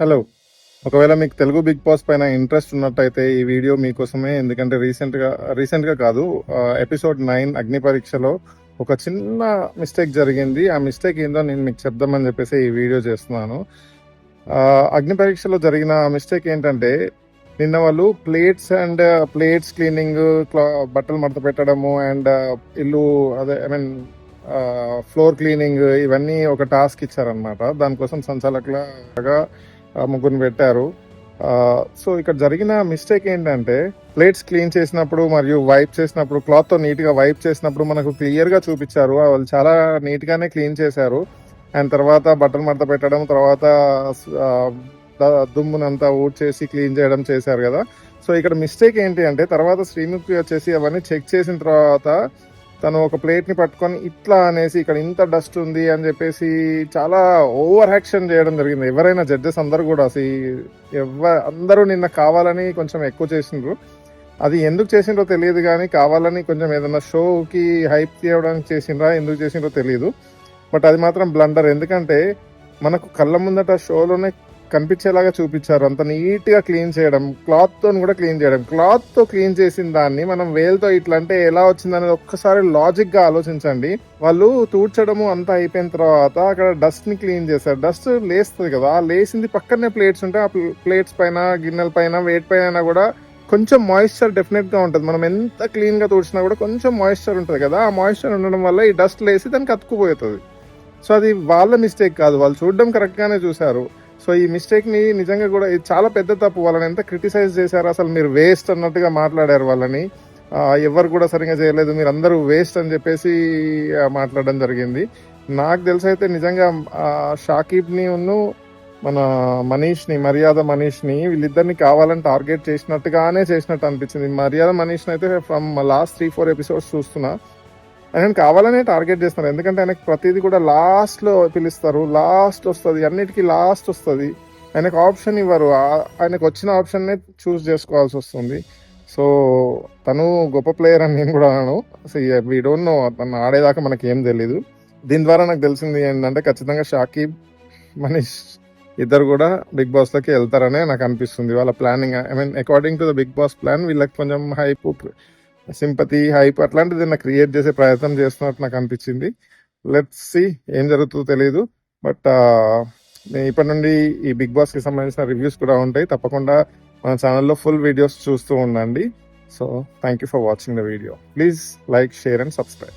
Hello. ఒకవేళ మీకు Telugu big boss పైన ఇంట్రెస్ట్ ఉన్నట్టయితే ఈ వీడియో మీకోసమే. ఎందుకంటే రీసెంట్గా కాదు, ఎపిసోడ్ 9 అగ్ని పరీక్షలో ఒక చిన్న మిస్టేక్ జరిగింది. ఆ మిస్టేక్ ఏందో నేను మీకు చెప్దామని చెప్పేసి ఈ వీడియో చేస్తున్నాను. అగ్ని పరీక్షలో జరిగిన మిస్టేక్ ఏంటంటే, నిన్న వాళ్ళు ప్లేట్స్ క్లీనింగ్, బట్టలు మడత పెట్టడము అండ్ ఇల్లు ఫ్లోర్ క్లీనింగ్, ఇవన్నీ ఒక టాస్క్ ఇచ్చారనమాట. దానికోసం సంచాలకులుగా ముగ్గురిని పెట్టారు. సో ఇక్కడ జరిగిన మిస్టేక్ ఏంటంటే, ప్లేట్స్ క్లీన్ చేసినప్పుడు మరియు వైప్ చేసినప్పుడు, క్లాత్ తో నీట్ గా వైప్ చేసినప్పుడు మనకు క్లియర్ గా చూపించారు. వాళ్ళు చాలా నీట్ గానే క్లీన్ చేశారు. అండ్ తర్వాత బట్టలు మడత పెట్టడం, తర్వాత దుమ్మునంతా ఊడ్చేసి క్లీన్ చేయడం చేశారు కదా. సో ఇక్కడ మిస్టేక్ ఏంటి అంటే, తర్వాత శ్రీముఖి వచ్చేసి అవన్నీ చెక్ చేసిన తర్వాత తను ఒక ప్లేట్ని పట్టుకొని ఇట్లా అనేసి ఇక్కడ ఇంత డస్ట్ ఉంది అని చెప్పేసి చాలా ఓవర్ యాక్షన్ చేయడం జరిగింది. ఎవరైనా జడ్జెస్ అందరూ కూడా అందరూ నిన్న కావాలని కొంచెం ఎక్కువ చేసిండ్రు. అది ఎందుకు చేసిండ్రో తెలియదు, కానీ కావాలని కొంచెం ఏదైనా షోకి హైప్ తీయడానికి చేసిండ్రా, ఎందుకు చేసిండ్రో తెలియదు. బట్ అది మాత్రం బ్లండర్. ఎందుకంటే మనకు కళ్ళ ముందట షోలోనే కనిపించేలాగా చూపించారు. అంత నీట్ గా క్లీన్ చేయడం, క్లాత్ తో కూడా క్లీన్ చేయడం. క్లాత్ తో క్లీన్ చేసిన దాన్ని మనం వేలుతో ఇట్లా అంటే ఎలా వచ్చిందనేది ఒక్కసారి లాజిక్ గా ఆలోచించండి. వాళ్ళు తూడ్చడము అంతా అయిపోయిన తర్వాత అక్కడ డస్ట్ ని క్లీన్ చేశారు. డస్ట్ లేస్తుంది కదా, లేసింది పక్కనే ప్లేట్స్ ఉంటాయి. ఆ ప్లేట్స్ పైన, గిన్నెల పైన, వేట్ పైన కూడా కొంచెం మాయిశ్చర్ డెఫినెట్ గా ఉంటుంది. మనం ఎంత క్లీన్ గా తూడ్చినా కూడా కొంచెం మాయిశ్చర్ ఉంటుంది కదా. ఆ మాయిశ్చర్ ఉండడం వల్ల ఈ డస్ట్ లేసి దానికి అతుక్కుపోతుంది. సో అది వాళ్ళ మిస్టేక్ కాదు, వాళ్ళు చూడడం కరెక్ట్ గానే చూసారు. సో ఈ మిస్టేక్ ని నిజంగా కూడా ఇది చాలా పెద్ద తప్పు. వాళ్ళని ఎంత క్రిటిసైజ్ చేశారు, అసలు మీరు వేస్ట్ అన్నట్టుగా మాట్లాడారు వాళ్ళని. ఎవరు కూడా సరిగా చేయలేదు, మీరు అందరూ వేస్ట్ అని చెప్పేసి మాట్లాడడం జరిగింది. నాకు తెలిసైతే నిజంగా షాకీబ్ ని మన మర్యాద మనీష్ని వీళ్ళిద్దరిని కావాలని టార్గెట్ చేసినట్టు అనిపించింది. మర్యాద మనీష్ని అయితే ఫ్రమ్ లాస్ట్ 3-4 ఎపిసోడ్స్ చూస్తున్నా, ఆయన కావాలనే టార్గెట్ చేస్తున్నారు. ఎందుకంటే ఆయనకు ప్రతిదీ కూడా లాస్ట్ లో పిలుస్తారు, లాస్ట్ వస్తుంది, అన్నిటికీ లాస్ట్ వస్తుంది. ఆయనకు ఆప్షన్ ఇవ్వరు, ఆయనకు వచ్చిన ఆప్షన్ నే చూస్ చేసుకోవాల్సి వస్తుంది. సో తను గొప్ప ప్లేయర్ అని నేను కూడా అన్నాను. వీ డోంట్ నో, తను ఆడేదాకా మనకి ఏం తెలీదు. దీని ద్వారా నాకు తెలిసింది ఏంటంటే, ఖచ్చితంగా షాకీబ్, మనీష్ ఇద్దరు కూడా బిగ్ బాస్ లోకి వెళ్తారనే నాకు అనిపిస్తుంది. వాళ్ళ planning, according to the Bigg Boss plan, వీళ్ళకి కొంచెం సింపతి, హైప్ అట్లాంటిది నాకు క్రియేట్ చేసే ప్రయత్నం చేస్తున్నట్టు నాకు అనిపించింది. లెట్స్ సీ ఏం జరుగుతుందో తెలియదు. బట్ ఇప్పటి నుండి ఈ బిగ్ బాస్ కి సంబంధించిన రివ్యూస్ కూడా ఉంటాయి. తప్పకుండా మన ఛానల్లో ఫుల్ వీడియోస్ చూస్తూ ఉండండి. So thank you for watching the video. Please like, share and subscribe.